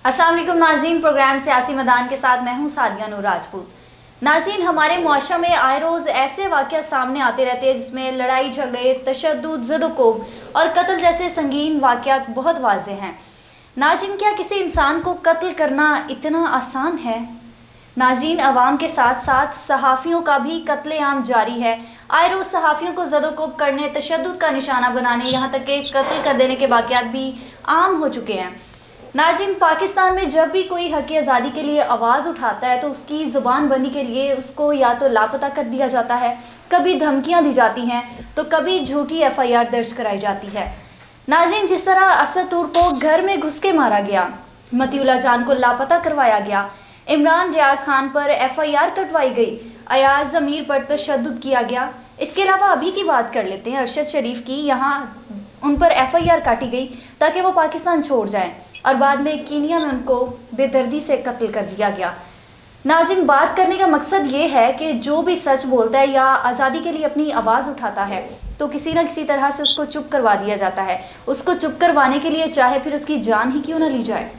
अस्सलाम वालेकुम नाज़रीन, प्रोग्राम सियासी मैदान के साथ मैं हूं सादिया नूर राजपूत। नाज़रीन, हमारे मुआशरा में आए रोज़ ऐसे वाक़यात सामने आते रहते हैं जिसमें लड़ाई झगड़े, तशद्दुद, ज़द-ओ-कोब और कत्ल जैसे संगीन वाक़यात बहुत वाज़े हैं। नाज़रीन, क्या किसी इंसान को कत्ल करना इतना आसान है? नाज़रीन, अवाम के साथ साथ सहाफ़ियों का भी कत्लेआम जारी है। आए रोज़ सहाफ़ियों को ज़द-ओ-कोब करने, तशद्दुद का निशाना बनाने, यहाँ तक कि कत्ल कर देने के वाक़यात भी आम हो चुके हैं। नाज़रीन, पाकिस्तान में जब भी कोई हक़ आज़ादी के लिए आवाज़ उठाता है तो उसकी ज़ुबान बंदी के लिए उसको या तो लापता कर दिया जाता है, कभी धमकियां दी जाती हैं तो कभी झूठी FIR दर्ज कराई जाती है। नाज़रीन, जिस तरह असद तूर को घर में घुस के मारा गया, मतीउल्लाह जान को लापता करवाया गया, इमरान रियाज खान पर FIR कटवाई गई, अयाज ज़मीर पर तशद्दुद किया गया। इसके अलावा अभी की बात कर लेते हैं अरशद शरीफ की। यहाँ उन पर FIR काटी गई ताकि वो पाकिस्तान छोड़ जाएं और बाद में कीनिया में उनको बेदर्दी से कत्ल कर दिया गया। नाज़रीन, बात करने का मकसद ये है कि जो भी सच बोलता है या आज़ादी के लिए अपनी आवाज़ उठाता है तो किसी न किसी तरह से उसको चुप करवा दिया जाता है। उसको चुप करवाने के लिए चाहे फिर उसकी जान ही क्यों ना ली जाए।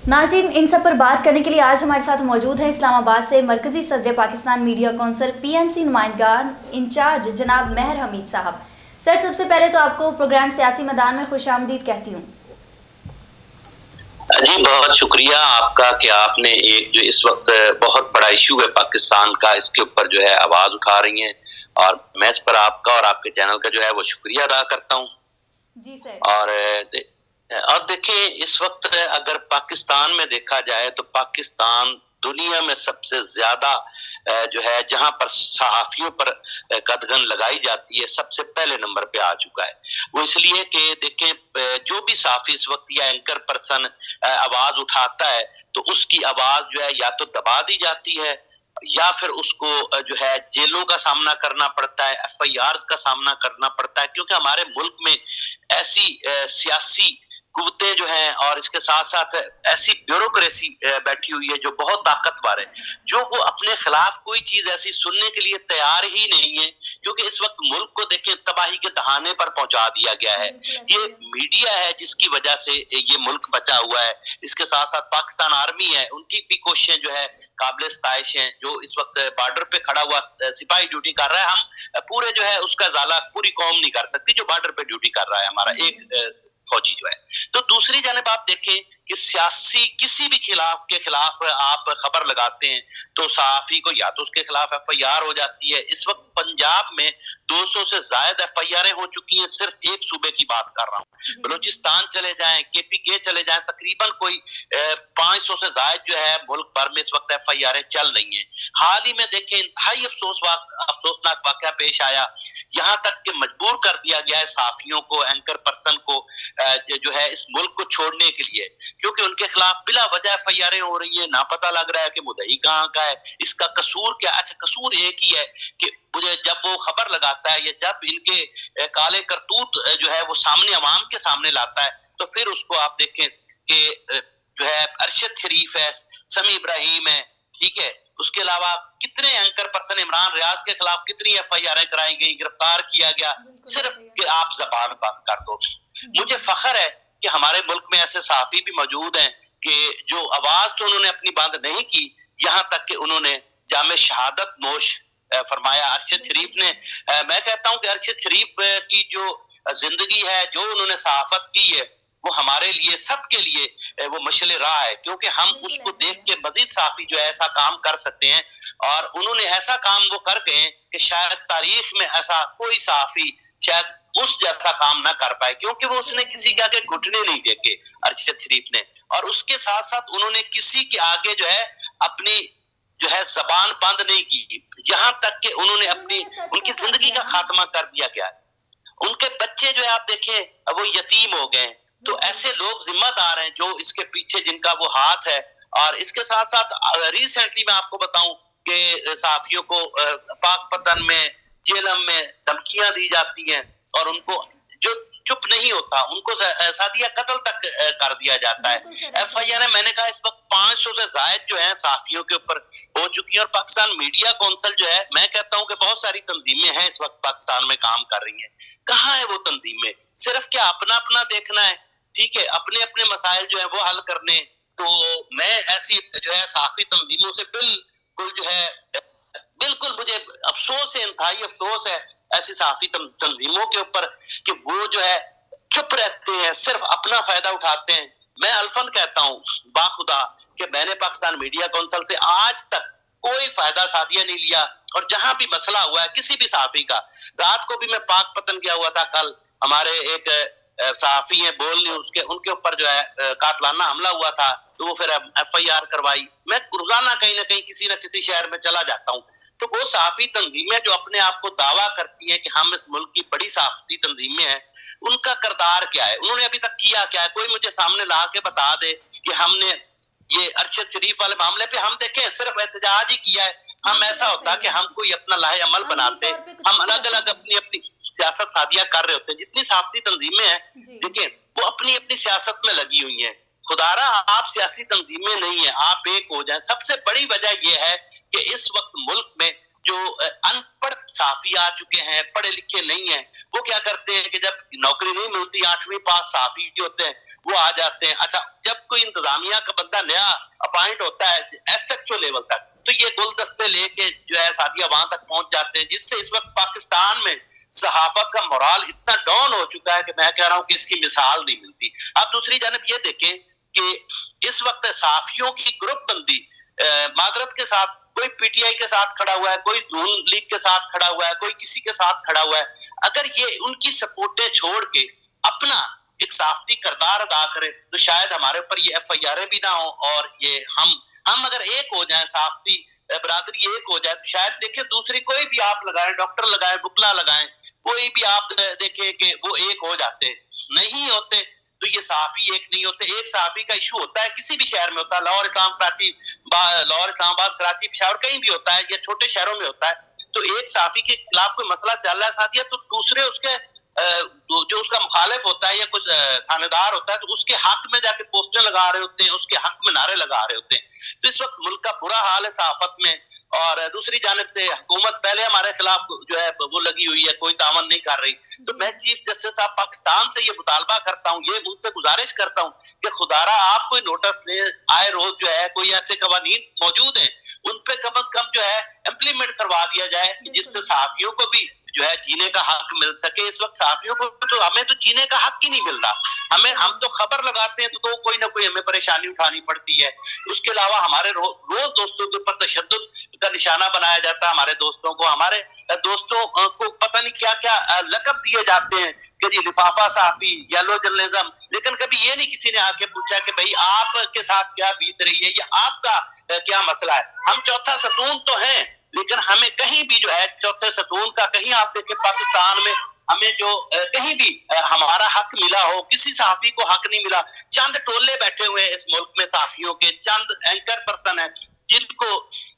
नाज़रीन, इन सब पर बात करने के लिए आज हमारे साथ मौजूद है इस्लामाबाद से मरकज़ी सदर पाकिस्तान मीडिया कौंसिल PMC नुमाइंदगा इंचार्ज जनाब मेहर हमीद साहब। सर, सबसे पहले तो आपको प्रोग्राम सियासी मैदान में खुशामदीद कहती हूँ। जी, बहुत शुक्रिया आपका कि आपने एक जो इस वक्त बहुत बड़ा इशू है पाकिस्तान का, इसके ऊपर जो है आवाज उठा रही हैं और मैं इस पर आपका और आपके चैनल का जो है वो शुक्रिया अदा करता हूँ। जी सर। और देखिए, इस वक्त अगर पाकिस्तान में देखा जाए तो पाकिस्तान दुनिया में सबसे ज्यादा जो है जहां पर सहाफियों पर कदगन लगाई जाती है सबसे पहले नंबर पे आ चुका है। वो इसलिए कि देखें, जो भी सहाफी इस वक्त या एंकर पर्सन आवाज उठाता है तो उसकी आवाज जो है या तो दबा दी जाती है या फिर उसको जो है जेलों का सामना करना पड़ता है, FIR का सामना करना पड़ता है, क्योंकि हमारे मुल्क में ऐसी सियासी कुव्वतें जो हैं और इसके साथ साथ ऐसी ब्यूरोक्रेसी बैठी हुई है जो बहुत ताकतवर है, जो वो अपने खिलाफ कोई चीज ऐसी सुनने के लिए तैयार ही नहीं है, क्योंकि इस वक्त मुल्क को देखें तबाही के दहाने पर पहुंचा दिया गया है। ये मीडिया है जिसकी वजह से ये मुल्क बचा हुआ है। इसके साथ साथ पाकिस्तान आर्मी है, उनकी भी कोशिशें जो है काबिल सताइश हैं। जो इस वक्त बॉर्डर पे खड़ा हुआ सिपाही ड्यूटी कर रहा है, हम पूरे जो है उसका ज़ाला पूरी कौम नहीं कर सकती जो बॉर्डर पे ड्यूटी कर रहा है हमारा एक फौजी जो है। तो दूसरी जानब आप देखें कि सियासी किसी भी के खिलाफ आप खबर लगाते हैं तो सहाफी को या तो उसके खिलाफ FIR हो जाती है। इस वक्त पंजाब में 200 से ज्यादा FIR हो चुकी हैं, सिर्फ एक सूबे की बात कर रहा हूँ। बलूचिस्तान चले जाएं, KPK चले जाएं, तकरीबन कोई 500 से ज्यादा जो है मुल्क भर में इस वक्त FIR चल रही हैं। हाल ही में देखें, इंतहाई अफसोसनाक वाकया पेश आया, यहाँ तक कि मजबूर कर दिया गया है सहाफियों को, एंकर पर्सन को जो है इस मुल्क को छोड़ने के लिए, क्योंकि उनके खिलाफ बिला वजह FIR हो रही है। ना पता लग रहा है कि मुद्दई कहाँ का है, इसका कसूर क्या। अच्छा, कसूर एक ही है कि मुझे जब वो खबर लगाता है या जब इनके काले करतूत जो है वो सामने अवाम के सामने लाता है तो फिर उसको आप देखें कि जो है अरशद शरीफ है, समी इब्राहिम है, ठीक है, उसके अलावा कितने एंकर पर्सन, इमरान रियाज के खिलाफ कितनी FIR कराई गई, गिरफ्तार किया गया, सिर्फ कि आप जबान बंद कर दो। मुझे फख्र है कि हमारे मुल्क में ऐसे सहाफी भी मौजूद हैं कि जो आवाज तो उन्होंने अपनी बंद नहीं की, यहाँ तक कि उन्होंने जामे शहादत नोश फरमाया। अरशद शरीफ ने, मैं कहता हूँ कि अरशद शरीफ की जो जिंदगी है, जो उन्होंने सहाफत की है, वो हमारे लिए, सबके लिए वो मशल राह है, क्योंकि हम उसको देख के मजीद साफी जो है ऐसा काम कर सकते हैं। और उन्होंने ऐसा काम वो कर गए कि शायद तारीख में ऐसा कोई साफी शायद उस जैसा काम ना कर पाए, क्योंकि वो उसने किसी के आगे घुटने नहीं देखे अरशद शरीफ ने, और उसके साथ साथ उन्होंने किसी के आगे जो है अपनी जो है जबान बंद नहीं की, यहाँ तक कि उन्होंने अपनी उनकी जिंदगी का खात्मा कर दिया गया। उनके बच्चे जो है आप देखें वो यतीम हो गए। तो ऐसे लोग जिम्मेदार हैं जो इसके पीछे, जिनका वो हाथ है। और इसके साथ साथ रिसेंटली मैं आपको बताऊं कि सहाफियों को पाकपतन में, जेलम में धमकियां दी जाती हैं और उनको जो चुप नहीं होता उनको सादिया कत्ल तक कर दिया जाता है। FIR मैंने कहा इस वक्त 500 से ज्यादा जो है सहाफियों के ऊपर हो चुकी है। और पाकिस्तान मीडिया कौंसिल जो है, मैं कहता हूं कि बहुत सारी तंजीमें हैं इस वक्त पाकिस्तान में काम कर रही हैं। कहाँ है वो तंजीमें? सिर्फ क्या अपना अपना देखना है? ठीक है, अपने अपने मसाइल जो है वो हल करने। तो मैं ऐसी जो है सहाफ़ी तंजीमों से बिल्कुल जो है बिल्कुल मुझे अफसोस है, इंतहाई अफसोस है ऐसी सहाफ़ी तंजीमों के ऊपर कि वो जो है चुप रहते हैं, सिर्फ अपना फायदा उठाते हैं। मैं अल्फन कहता हूँ बाखुदा कि मैंने पाकिस्तान मीडिया काउंसिल से आज तक कोई फायदा सादिया नहीं लिया, और जहां भी मसला हुआ है किसी भी सहाफ़ी का, रात को भी मैं पाक पतन गया हुआ था, कल हमारे एक सहाफ़ी है बोल न्यूज के, उनके ऊपर जो है कातलाना हमला हुआ था, तो वो फिर FIR करवाई। मैं रोजाना कहीं ना कहीं किसी न किसी शहर में चला जाता हूँ। तो वो सहाफ़ी तंजीमें जो अपने आप को दावा करती हैं कि हम इस मुल्क की बड़ी सहाफ़ी तंजीमें हैं, उनका किरदार क्या है, उन्होंने अभी तक किया क्या है? कोई मुझे सामने ला के बता दे कि हमने ये अरशद शरीफ वाले मामले पे हम देखें सिर्फ एहतजाज ही किया है। हम ऐसा होता कि हम कोई अपना लाहे अमल बनाते, हम अलग अलग अपनी अपनी सियासत सादिया कर रहे होते हैं। जितनी सहाफ़ती तंजीमें हैं देखिए वो अपनी अपनी सियासत में लगी हुई हैं। खुदारा आप सियासी तंजीमें नहीं है, आप एक हो जाएं। सबसे बड़ी वजह यह है कि इस वक्त मुल्क में जो अनपढ़ सहाफ़ी आ चुके हैं, पढ़े लिखे नहीं हैं, वो क्या करते हैं कि जब नौकरी नहीं मिलती, 8वीं पास सहाफ़ी होते हैं, वो आ जाते हैं। अच्छा, जब कोई इंतजामिया का बंदा नया अपॉइंट होता है SHO लेवल तक, तो ये गुलदस्ते लेके जो है सादिया वहां तक पहुंच जाते हैं, जिससे इस वक्त पाकिस्तान में सहाफत का मोराल इतना डाउन हो चुका है कि मैं कह रहा हूं कि इसकी मिसाल नहीं मिलती। आप दूसरी जानब ये देखें कि इस वक्त सहाफियों की ग्रुप बंदी माजरत के साथ, कोई PTI के साथ खड़ा हुआ है, कोई नून लीग के साथ खड़ा हुआ है, कोई किसी के साथ खड़ा हुआ है। अगर ये उनकी सपोर्टें छोड़ के अपना एक सहाफती किरदार अदा करे तो शायद हमारे ऊपर ये FIR भी ना हो, और ये हम अगर एक हो जाए, सहाफती बरादरी एक हो जाए, तो शायद देखें दूसरी कोई भी आप लगाएं, डॉक्टर लगाएं, बुकला लगाएं, कोई भी आप देखें कि वो एक हो जाते, नहीं होते। तो ये सहाफ़ी एक नहीं होते। एक सहाफ़ी का इशू होता है, किसी भी शहर में होता है, लाहौर, इस्लाम, कराची, लाहौर, इस्लामाबाद, कराची, पेशावर, कहीं भी होता है, या छोटे शहरों में होता है। तो एक सहाफ़ी के खिलाफ कोई मसला चल रहा है साथिया, तो दूसरे उसके जो उसका मुखालिफ होता है या कुछ थानेदार होता है, तो उसके हक में जाके पोस्टर लगा रहे होते हैं, उसके हक में नारे लगा रहे होते हैं। तो इस वक्त मुल्क का बुरा हाल है सहाफत में। और दूसरी जानिब से हुकूमत पहले हमारे खिलाफ जो है वो लगी हुई है, कोई तावन नहीं कर रही। तो मैं चीफ जस्टिस साहब पाकिस्तान से ये मुतालबा करता हूँ, ये उनसे गुजारिश करता हूँ कि खुदारा आप कोई नोटिस ले, आए रोज जो है कोई ऐसे कवानीन मौजूद हैं, उन पे कम अज कम जो है इम्प्लीमेंट करवा दिया जाए, जिससे सहाफियों को भी जो है जीने का हक मिल सके। इस वक्त सहाफियों को तो हमें तो जीने का हक ही नहीं मिल रहा। हम तो खबर लगाते हैं तो कोई ना कोई हमें परेशानी उठानी पड़ती है। उसके अलावा हमारे रोज दोस्तों के ऊपर तशद्दुद का निशाना बनाया जाता है। हमारे दोस्तों को, हमारे दोस्तों को पता नहीं क्या क्या लकब दिए जाते हैं कि जी लिफाफा सहाफी, येलो जर्नलिज्म, लेकिन कभी ये नहीं किसी ने आके पूछा कि भाई आपके साथ क्या बीत रही है या आपका क्या मसला है। हम चौथा सतून तो हैं, लेकिन हमें कहीं भी जो है चौथे सतून का, कहीं आप देखें पाकिस्तान में हमें जो कहीं भी हमारा हक मिला हो, किसी सहाफी को हक नहीं मिला। चंद टोले बैठे हुए हैं इस मुल्क में सहाफियों के, चंद एंकर पर्सन है जिनको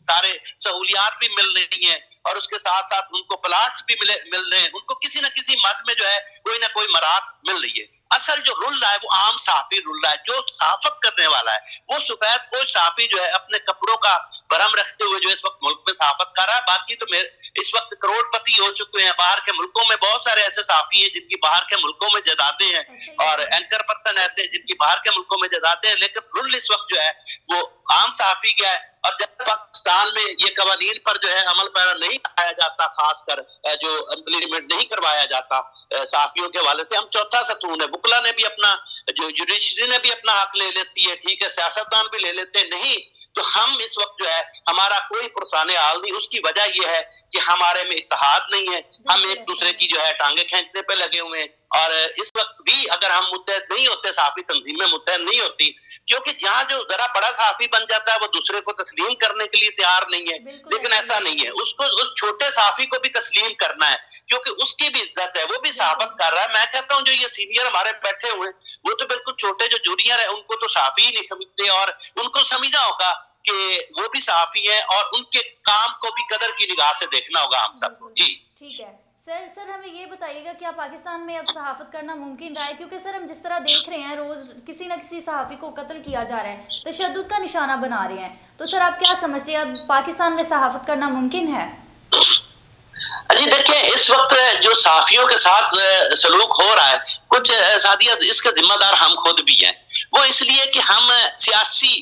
सारे सहूलियात भी मिल रही हैं, और उसके साथ साथ उनको प्लाट्स भी मिल रहे हैं, उनको किसी न किसी मद में जो है कोई ना कोई मराद मिल रही है। असल जो रुल रहा है वो आम सहाफी रुल रहा है, जो सहाफत करने वाला है वो सफेद पोश सहाफी जो है अपने कपड़ों का भरम रखते हुए जो इस वक्त मुल्क में सहाफत कर रहा है। बाकी तो इस वक्त करोड़पति हो चुके हैं। बाहर के मुल्कों में बहुत सारे ऐसे सहाफी हैं जिनकी बाहर के मुल्कों में जायदादें हैं, और एंकर पर्सन ऐसे जिनकी बाहर के मुल्कों में जायदादें हैं, लेकिन रुल इस वक्त जो है वो आम सहाफी का है। और जब पाकिस्तान में ये कवानीन पर जो है अमल पैरा नहीं कराया जाता, खासकर जो इम्प्लीमेंट नहीं करवाया जाता सहाफियों के हवाले से, हम चौथा सतून है। बुकला ने भी अपना, जो जुडिशरी ने भी अपना हक ले लेती है, ठीक है, सियासतदान भी ले लेते हैं, नहीं तो हम इस वक्त जो है हमारा कोई पुरसाने हाल नहीं। उसकी वजह यह है कि हमारे में इत्तेहाद नहीं है, हम एक दूसरे की जो है टांगे खींचने पे लगे हुए हैं। और इस वक्त भी अगर हम मुत्तहद नहीं होते, सहाफी तंजीमें मुत्तहद नहीं होती, क्योंकि जहां जो जरा बड़ा सहाफी बन जाता है वो दूसरे को तस्लीम करने के लिए तैयार नहीं है, लेकिन ऐसा नहीं है, उसको उस छोटे सहाफी को भी तस्लीम करना है, क्योंकि उसकी भी इज्जत है, वो भी सहाफत कर रहा है। मैं कहता हूँ जो ये सीनियर हमारे बैठे हुए वो तो बिल्कुल छोटे जो जूनियर है उनको तो सहाफी ही नहीं समझते, और उनको समझना होगा कि वो भी सहाफी है और उनके काम को भी कदर की निगाह से देखना होगा हम सबको। जी ठीक है सर हमें ये बताइएगा क्या पाकिस्तान में अब सहाफत करना मुमकिन रहा है? क्योंकि सर हम जिस तरह देख रहे हैं रोज किसी न किसी सहाफी को कत्ल किया जा रहा है, तशद्दुद का निशाना बना रहे हैं, तो सर आप क्या समझते हैं अब पाकिस्तान में सहाफत करना मुमकिन है? جی دیکھیں، اس وقت جو صحافیوں کے ساتھ سلوک ہو رہا ہے، کچھ سعدیہ اس کے ذمہ دار ہم خود بھی ہیں. وہ اس لیے کہ ہم سیاسی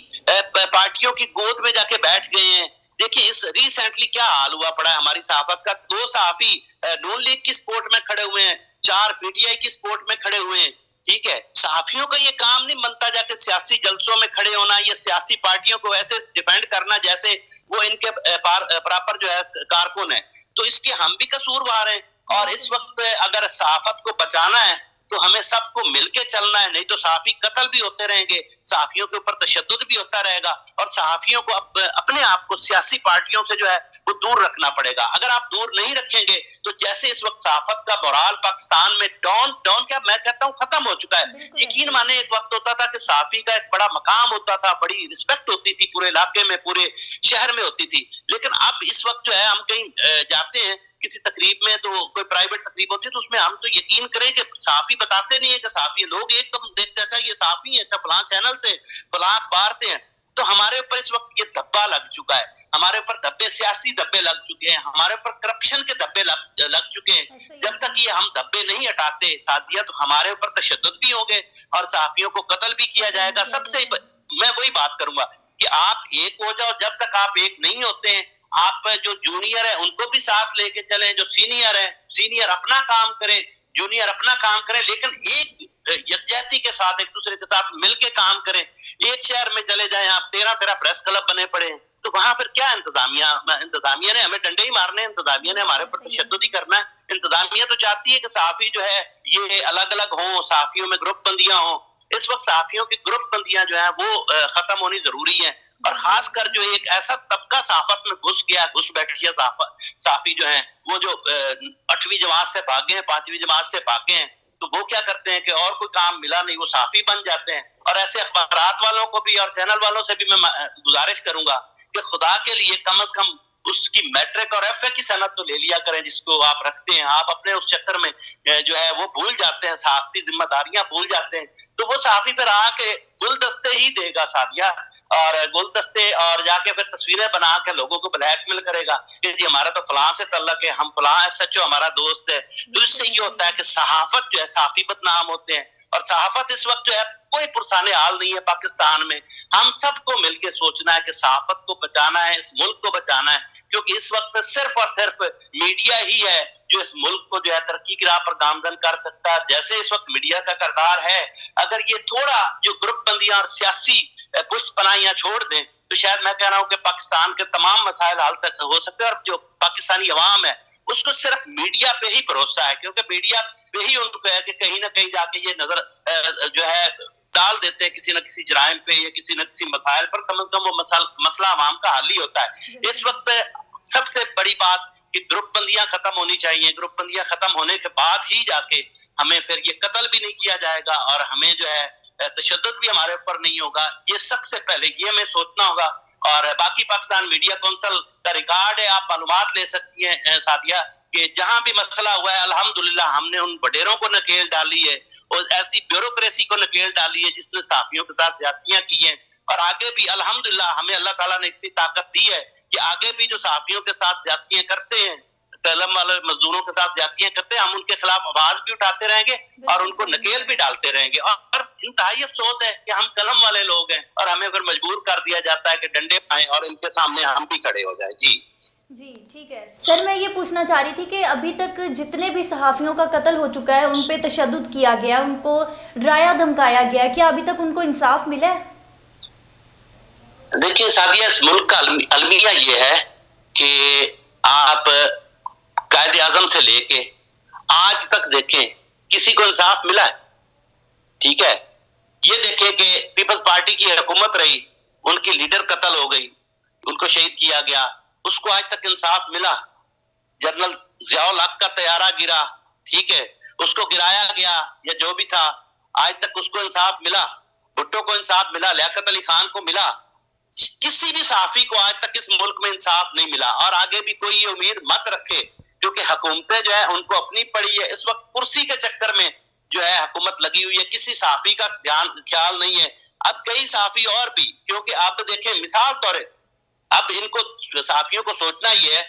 پارٹیوں کی گود میں جا کے بیٹھ گئے ہیں. دیکھیے اس ریسنٹلی کیا حال ہوا پڑا ہے ہماری صحافت کا. 2 صحافی نون لیگ کی سپورٹ میں کھڑے ہوئے ہیں، 4 پی ٹی آئی کی سپورٹ میں کھڑے ہوئے ہیں. ٹھیک ہے، صحافیوں کا یہ کام نہیں بنتا جا کے سیاسی جلسوں میں کھڑے ہونا یا سیاسی پارٹیوں کو ایسے ڈیفینڈ کرنا جیسے وہ ان کے پراپر جو ہے کارکن ہے. تو اس کے ہم بھی قصوروار ہیں. اور اس وقت اگر صحافت کو بچانا ہے تو ہمیں سب کو مل کے چلنا ہے، نہیں تو صحافی قتل بھی ہوتے رہیں گے، صحافیوں کے اوپر تشدد بھی ہوتا رہے گا، اور صحافیوں کو اپنے آپ کو سیاسی پارٹیوں سے جو ہے وہ دور رکھنا پڑے گا. اگر آپ دور نہیں رکھیں گے تو جیسے اس وقت صحافت کا بحران پاکستان میں ڈاؤن کیا میں کہتا ہوں ختم ہو چکا ہے. یقین مانے ایک وقت ہوتا تھا کہ صحافی کا ایک بڑا مقام ہوتا تھا، بڑی رسپیکٹ ہوتی تھی، پورے علاقے میں پورے شہر میں ہوتی تھی. لیکن اب اس وقت جو ہے ہم کہیں جاتے ہیں کسی تقریب میں، تو کوئی پرائیویٹ تقریب ہوتی ہے تو اس میں ہم تو یقین کریں کہ صحافی بتاتے نہیں ہیں کہ صحافی، لوگ ایک دم دیکھتے اچھا یہ صحافی ہیں، اچھا فلاں چینل سے فلاں اخبار سے ہیں. تو ہمارے اوپر اس وقت یہ دھبا لگ چکا ہے، ہمارے اوپر دھبے سیاسی دھبے لگ چکے ہیں، ہمارے اوپر کرپشن کے دھبے لگ چکے ہیں. جب تک یہ ہم دھبے نہیں ہٹاتے سعدیہ تو ہمارے اوپر تشدد بھی ہوں گے اور صحافیوں کو قتل بھی کیا جائے گا. سب سے میں وہی بات کروں گا کہ آپ ایک ہو جاؤ. جب تک آپ ایک نہیں ہوتے ہیں، آپ جو جونیئر ہے ان کو بھی ساتھ لے کے چلیں، جو سینئر ہے سینئر اپنا کام کرے، جونیئر اپنا کام کرے، لیکن ایک یکجہتی کے ساتھ ایک دوسرے کے ساتھ مل کے کام کریں. ایک شہر میں چلے جائیں آپ، 13 پریس کلب بنے پڑے ہیں، تو وہاں پھر کیا انتظامیہ نے ہمیں ڈنڈے ہی مارنے ہیں، انتظامیہ نے ہمارے اوپر تشدد ہی کرنا ہے. انتظامیہ تو چاہتی ہے کہ صحافی جو ہے یہ الگ الگ ہوں، صحافیوں میں گروپ بندیاں ہوں. اس وقت صحافیوں کی گروپ بندیاں جو ہیں وہ ختم ہونی ضروری ہیں. اور خاص کر جو ایک ایسا طبقہ صحافت میں گھس بیٹھ گیا صحافی جو ہیں وہ جو 8ویں جماعت سے بھاگے ہیں، 5ویں جماعت سے بھاگے ہیں، تو وہ کیا کرتے ہیں کہ اور کوئی کام ملا نہیں وہ صحافی بن جاتے ہیں. اور ایسے اخبارات والوں کو بھی اور چینل والوں سے بھی میں گزارش کروں گا کہ خدا کے لیے کم از کم اس کی میٹرک اور ایف اے کی سند تو لے لیا کریں جس کو آپ رکھتے ہیں. آپ اپنے اس چکر میں جو ہے وہ بھول جاتے ہیں، صحافتی ذمہ داریاں بھول جاتے ہیں. تو وہ صحافی پھر آ کے گلدستے ہی دے گا سعدیہ، اور گلدستے اور جا کے پھر تصویریں بنا کے لوگوں کو بلیک میل کرے گا کہ جی ہمارا تو فلاں سے تعلق ہے، ہم فلاں ایس ایچ او ہمارا دوست ہے. تو اس سے یہ ہوتا ہے کہ صحافت جو ہے صحافی بدنام ہوتے ہیں. اور صحافت اس وقت جو ہے کوئی پرسان حال نہیں ہے پاکستان میں. ہم سب کو مل کے سوچنا ہے کہ صحافت کو بچانا ہے، اس ملک کو بچانا ہے، کیونکہ اس وقت صرف اور صرف میڈیا ہی ہے جو اس ملک کو جو ہے ترقی کی راہ پر گامزن کر سکتا ہے. جیسے اس وقت میڈیا کا کردار ہے، اگر یہ تھوڑا جو گروپ بندیاں اور سیاسی پشت پناہیاں چھوڑ دیں تو شاید میں کہہ رہا ہوں کہ پاکستان کے تمام مسائل حل ہو سکتے ہیں. اور جو پاکستانی عوام ہے اس کو صرف میڈیا پہ ہی بھروسہ ہے، کیونکہ میڈیا پہ ہی ان کو ہے کہ کہیں نہ کہیں جا کے یہ نظر جو ہے ڈال دیتے ہیں کسی نہ کسی جرائم پہ یا کسی نہ کسی مسائل پر. کم از کم وہ مسئلہ عوام کا حل ہی ہوتا ہے. اس وقت سب سے بڑی بات کہ گروپ بندیاں ختم ہونی چاہیے. گروپ بندیاں ختم ہونے کے بعد ہی جا کے ہمیں پھر یہ قتل بھی نہیں کیا جائے گا اور ہمیں جو ہے تشدد بھی ہمارے اوپر نہیں ہوگا. یہ سب سے پہلے یہ ہمیں سوچنا ہوگا. اور باقی پاکستان میڈیا کونسل کا ریکارڈ ہے، آپ معلومات لے سکتی ہیں سعدیہ، کہ جہاں بھی مسئلہ ہوا ہے الحمدللہ ہم نے ان وڈیروں کو نکیل ڈالی ہے اور ایسی بیوروکریسی کو نکیل ڈالی ہے جس نے صحافیوں کے ساتھ زیادتیاں کی ہیں. اور آگے بھی الحمدللہ ہمیں اللہ تعالیٰ نے اتنی طاقت دی ہے کہ آگے بھی جو صحافیوں کے ساتھ زیادتیاں کرتے ہیں، قلم والے مزدوروں کے ساتھ زیادتیاں کرتے ہیں، ہم ان کے خلاف آواز بھی اٹھاتے رہیں گے اور ان کو نکیل بھی ڈالتے رہیں گے. اور انتہائی افسوس ہے کہ ہم قلم والے لوگ ہیں اور ہمیں پھر مجبور کر دیا جاتا ہے کہ ڈنڈے پائیں اور ان کے سامنے ہم بھی کھڑے ہو جائیں. جی ٹھیک ہے سر، میں یہ پوچھنا چاہ رہی تھی کہ ابھی تک جتنے بھی صحافیوں کا قتل ہو چکا ہے، ان پہ تشدد کیا گیا، ان کو ڈرایا دھمکایا گیا، کیا ابھی تک ان کو انصاف ملا ہے؟ دیکھیے سعدیہ، اس ملک کا المیہ یہ ہے کہ آپ قائد اعظم سے لے کے آج تک دیکھیں کسی کو انصاف ملا ہے؟ ٹھیک ہے، یہ دیکھیں کہ پیپلز پارٹی کی حکومت رہی، ان کی لیڈر قتل ہو گئی، ان کو شہید کیا گیا، اس کو آج تک انصاف ملا؟ جنرل ضیاء الحق کا طیارہ گرا، ٹھیک ہے، اس کو گرایا گیا یا جو بھی تھا، آج تک اس کو انصاف ملا؟ بھٹو کو انصاف ملا؟ لیاقت علی خان کو ملا؟ کسی بھی صحافی کو آج تک اس ملک میں انصاف نہیں ملا. اور آگے بھی کوئی یہ امید مت رکھے، کیونکہ حکومتیں جو ہے ان کو اپنی پڑی ہے. اس وقت کرسی کے چکر میں جو ہے حکومت لگی ہوئی ہے، کسی صحافی کا خیال نہیں ہے. اب کئی صحافی اور بھی، کیونکہ آپ دیکھیں مثال طور اب ان کو صحافیوں کو سوچنا یہ ہے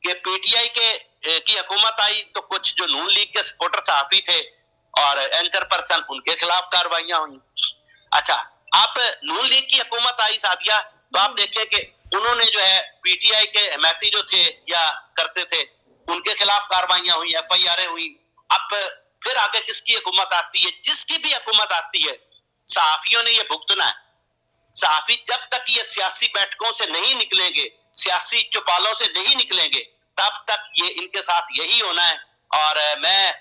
کہ پی ٹی آئی کے की हुकूमत आई तो कुछ जो नून लीग के सपोर्टर सहाफी थे और एंकर पर्सन, उनके खिलाफ कार्रवाइयां हुई। अच्छा, आप नून लीग की हुकूमत आई सादिया, तो आप देखिए कि उन्होंने जो है पीटीआई के हमायती जो थे या करते थे, उनके खिलाफ कार्रवाइयां हुई, एफआईआर हुई। अब फिर आगे किसकी हुकूमत आती है? जिसकी भी हुकूमत आती है, सहाफियों ने ये भुगतना है। सहाफी जब तक ये सियासी बैठकों से नहीं निकलेंगे, सियासी चौपालों से नहीं निकलेंगे, तब तक ये इनके साथ यही होना है। और मैं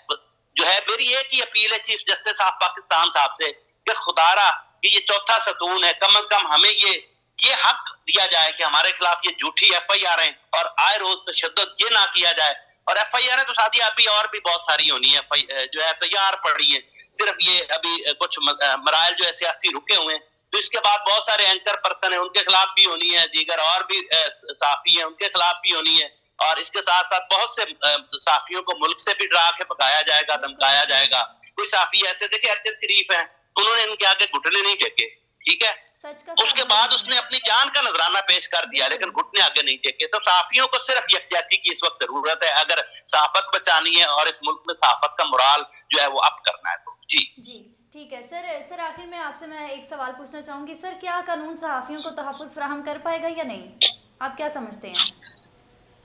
जो है, मेरी एक ही अपील है चीफ जस्टिस ऑफ पाकिस्तान साहब से कि खुदारा कि ये चौथा सतून है, कम से कम हमें ये हक दिया जाए कि हमारे खिलाफ ये झूठी एफआईआर है और आए रोज तशद्दुद ये ना किया जाए। और एफआईआर तो सादिया अभी और भी बहुत सारी होनी है, जो है तैयार पड़ी है। सिर्फ ये अभी कुछ मराइल जो है सियासी रुके हुए हैं, तो इसके बाद बहुत सारे एंकर पर्सन है, उनके खिलाफ भी होनी है, दीगर और भी साफी है, उनके खिलाफ भी होनी है। और इसके साथ साथ बहुत से साफियों को मुल्क से भी डरा के भगाया जाएगा, धमकाया जाएगा। कोई साफी ऐसे, देखे अरशद शरीफ है, उन्होंने इनके आगे घुटने नहीं टेके, ठीक है। उसके बाद उसने अपनी जान का नजराना पेश कर दिया, लेकिन घुटने आगे नहीं टेके। तो साफियों को सिर्फ यकजहती की इस वक्त जरूरत है, अगर सहाफत बचानी है और इस मुल्क में सहाफत का मोराल जो है वो अप करना है तो। जी ठीक है सर, आखिर में आपसे मैं एक सवाल पूछना चाहूंगी सर, क्या कानून सहाफियों को तहफ़्फ़ुज़ फराहम कर पाएगा या नहीं? आप क्या समझते हैं?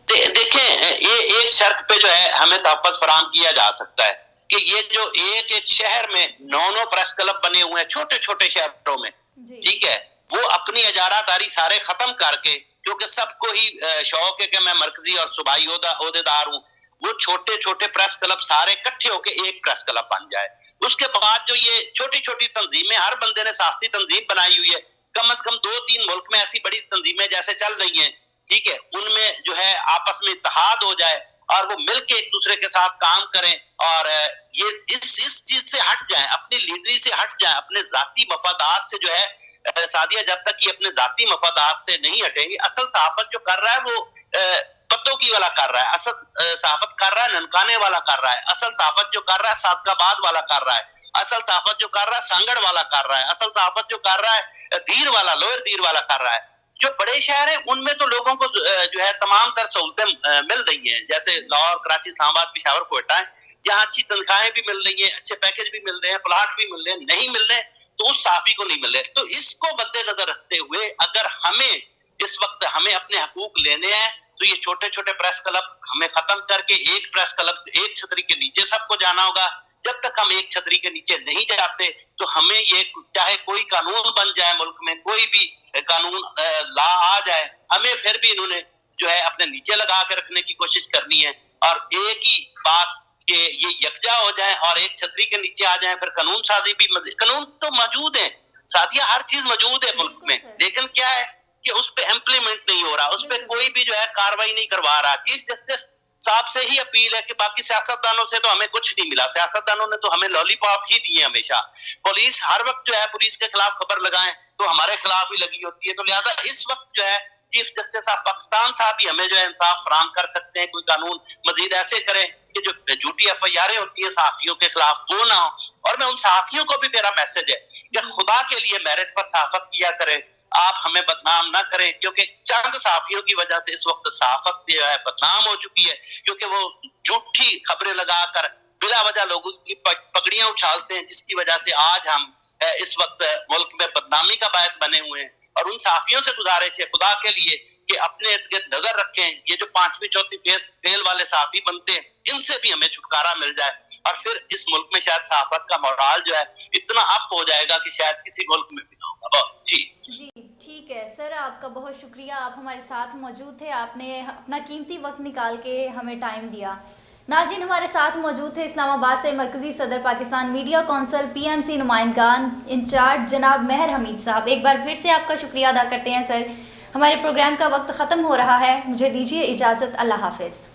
देखें, ये एक शर्त पे जो है हमें तहफ़्फ़ुज़ फराहम किया जा सकता है कि ये जो एक शहर में 9 प्रेस क्लब बने हुए हैं, छोटे छोटे शहरों में, ठीक है, वो अपनी इजारादारी सारे खत्म करके, क्योंकि सबको ही शौक है कि मैं मरकजी और सूबाई ओहदेदार हूँ, वो छोटे छोटे प्रेस क्लब सारे इकट्ठे होकर एक प्रेस क्लब बन जाए। उसके बाद जो ये छोटी छोटी तंजीमें, हर बंदे ने साफ्ती तंजीम बनाई हुई है, कम से कम 2-3 मुल्क में ऐसी बड़ी तंजीमें जैसे चल रही हैं, ठीक है, उनमें जो है आपस में इत्तेहाद हो जाए और वो मिलके एक दूसरे के साथ काम करें और ये इस चीज से हट जाए, अपनी लीडरी से हट जाए, अपने जाती मफादात से जो है सादिया, जब तक ये अपने जाती मफादात से नहीं हटेंगे, असल सहाफत जो कर रहा है वो पत्तों की वाला कर रहा है, असल सहाफत कर रहा है ननकाने वाला कर रहा है, असल सहाफत जो कर रहा है सादकाबाद वाला कर रहा है, असल सहाफत जो कर रहा है सांगड़ वाला कर रहा है, असल सहाफत जो कर रहा है धीर वाला, लोअर धीर वाला कर रहा है। जो बड़े शहर हैं उनमें तो लोगों को जो है तमाम तर सहूलतें मिल रही हैं, जैसे लाहौर, कराची, इस्लामाबाद, पेशावर, कोयटा है, जहाँ अच्छी तनख्वाहें भी मिल रही हैं, अच्छे पैकेज भी मिल रहे हैं, प्लाट भी मिल रहे हैं। नहीं मिल रहे तो उस साफी को नहीं मिल रहे। तो इसको मद्देनजर रखते हुए अगर हमें इस वक्त हमें अपने हकूक लेने हैं तो ये छोटे छोटे प्रेस क्लब हमें खत्म करके एक प्रेस क्लब, एक छतरी के नीचे सबको जाना होगा। जब तक हम एक छतरी के नीचे नहीं जाते तो हमें ये, चाहे कोई कानून बन जाए मुल्क में, कोई भी कानून ला आ जाए, हमें फिर भी इन्होंने जो है अपने नीचे लगा के रखने की कोशिश करनी है। और एक ही बात कि ये यकजा हो जाए और एक छतरी के नीचे आ जाए, फिर कानून साजी भी, कानून तो मौजूद है साथिया, हर चीज मौजूद है मुल्क में, लेकिन क्या है कि उस पर इम्प्लीमेंट नहीं हो रहा, उस पर कोई भी जो है कार्रवाई नहीं करवा रहा। चीफ जस्टिस साहब से ही अपील है कि बाकी सियासतदानों से तो हमें कुछ नहीं मिला, सियासतदानों ने तो हमें लॉलीपॉप ही दिए हमेशा। पुलिस हर वक्त जो है पुलिस के खिलाफ खबर लगाएं तो हमारे खिलाफ ही लगी होती है। तो लिहाजा इस वक्त जो है चीफ जस्टिस ऑफ पाकिस्तान साहब भी हमें जो है इंसाफ फराहम कर सकते हैं, कोई कानून मजीद ऐसे करें कि जो झूठी एफआईआर होती है सहाफियों के खिलाफ वो ना हो। और मैं उन सहाफियों को भी मेरा मैसेज है कि खुदा के लिए मेरिट पर सहाफत किया करें, आप हमें बदनाम ना करें, क्योंकि चंद सहाफियों की वजह से इस वक्त सहाफत जो है बदनाम हो चुकी है, क्योंकि वो झूठी खबरें लगाकर बिला वजह लोगों की पगड़ियां उछालते हैं, जिसकी वजह से आज हम इस वक्त मुल्क में बदनामी का बायस बने हुए हैं। और उन सहाफियों से गुजारिश है खुदा के लिए कि अपने इर्द गिर्द नजर रखें, ये जो 5वीं 4थी फेल वाले सहाफी बनते हैं इनसे भी हमें छुटकारा मिल जाए, और फिर इस मुल्क में शायद सहाफत का मोराल जो है इतना अप हो जाएगा कि शायद किसी मुल्क में भी ना होगा। जी ठीक है सर, आपका बहुत शुक्रिया, आप हमारे साथ मौजूद थे, आपने अपना कीमती वक्त निकाल के हमें टाइम दिया। नाज़रीन, हमारे साथ मौजूद थे इस्लामाबाद से मरकज़ी सदर पाकिस्तान मीडिया कौंसिल PMC नुमाइंदगान इंचार्ज जनाब मेहर हमीद साहब। एक बार फिर से आपका शुक्रिया अदा करते हैं सर। हमारे प्रोग्राम का वक्त ख़त्म हो रहा है, मुझे दीजिए इजाज़त, अल्लाह हाफ़िज़।